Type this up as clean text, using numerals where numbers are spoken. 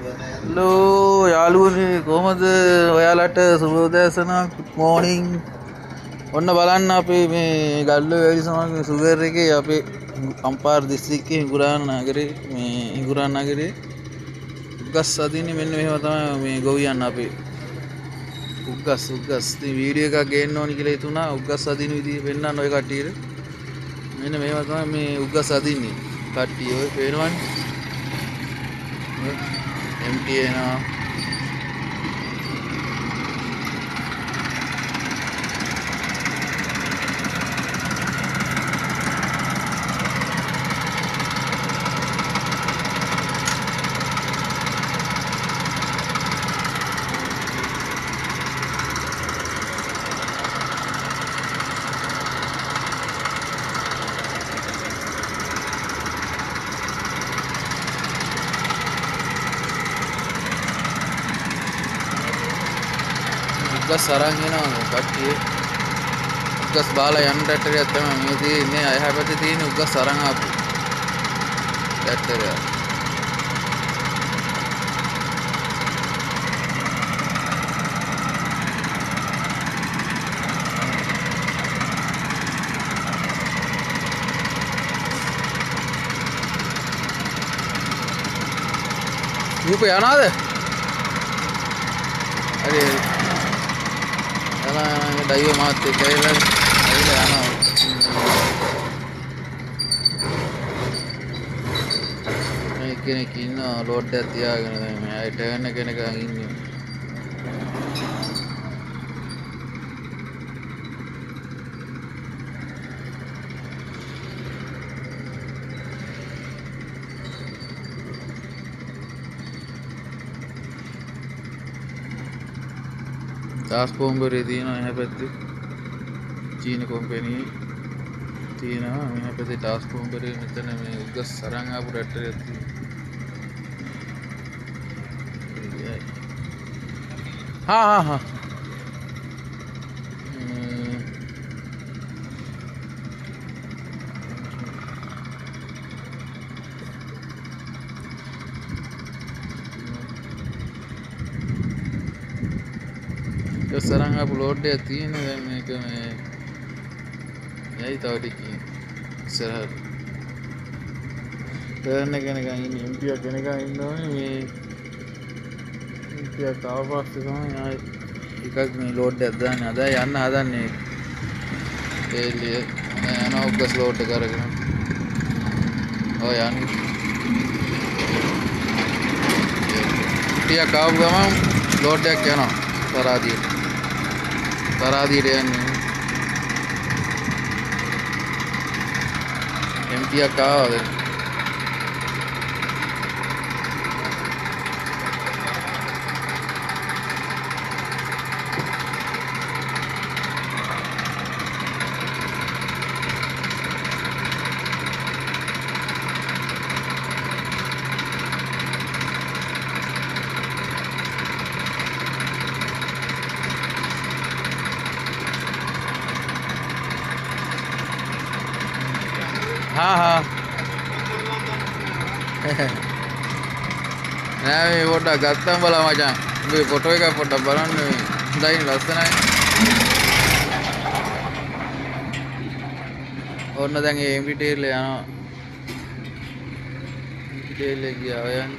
hello යාළුවනේ කොහමද ඔයාලට සුබ උදෑසනක් good morning ඔන්න බලන්න අපේ මේ ගල්ලෝ වැලි සමාගමේ සුගර් එකේ අපේ අම්පාර දිස්ත්‍රික්කයේ හිඟුරාන නගරේ මේ හිඟුරාන නගරේ උග්ගස් අදින්නේ මෙන්න මෙහෙම තමයි මේ ගොවියන් අපේ උග්ගස් ඉතින් වීඩියෝ එකක් ගේන්න ඕනි කියලා හිතුණා උග්ගස් අදින විදිහ පෙන්නන්න ඔය කට්ටියට මෙන්න මෙහෙම තමයි මේ උග්ගස් අදින්නේ කට්ටිය ඔය පේනවනේ MT එනවා උග්ගස් අරන් එනවා කට්ටිය උග්ගස් බාලා යන ට්‍රැක්ටරයක් තමයි මේ තියෙන්නේ අයහ පැත්තේ තියෙන උග්ගස් අරන් ආපු ට්‍රැක්ටරයක් රූප යනවාද හරි ඩයිව මාත් එක්ක ඇවිල්ලා යනවා මේ කෙනෙක් ඉන්නවා ලෝඩ් එකක් තියාගෙන මේ අය ටර්න් එක නිකන් ඉන්නේ ටාස් පොම්බරේ තියෙනවා එහා පැත්තේ චීන කම්පැනි තියෙනවා මෙහා පැත්තේ ටාස් පොම්බරේ මෙතන මේ උග්ගස් අරන් ආපු ට්‍රැක්ටරයක් තියෙනවා හා සරං ආපු ලෝඩ් එකක් තියෙනවා දැන් මේක මේ යයි තව ටිකකින් ඉස්සරහට ටර්න් එක නිකන් ඉන්නේ MP එක නිකන් ඉන්නෝනේ මේ MP එක ආවපස්සේ තමයි ආයි ටිකක් මේ ලෝඩ් එකක් දාන්නේ අද යන්න හදන්නේ එළිය යන උග්ගස් ලෝඩ් එක අරගෙන ඔය යන්නේ ටිකක් ආව ගමන් ලෝඩ් එකක් යනවා තරාදියට යන්නේ MP එකක් ආවද हाँ නෑ මේ පොඩ්ඩක් ගත්තම බලන්න මචං මේ ෆොටෝ එක පොඩ්ඩක් බලන්න හොඳයි ලස්සනයි ඕන්න දැන් මේ MT ටේල් යනවා MT ටේල් එක ගියා ඔයන්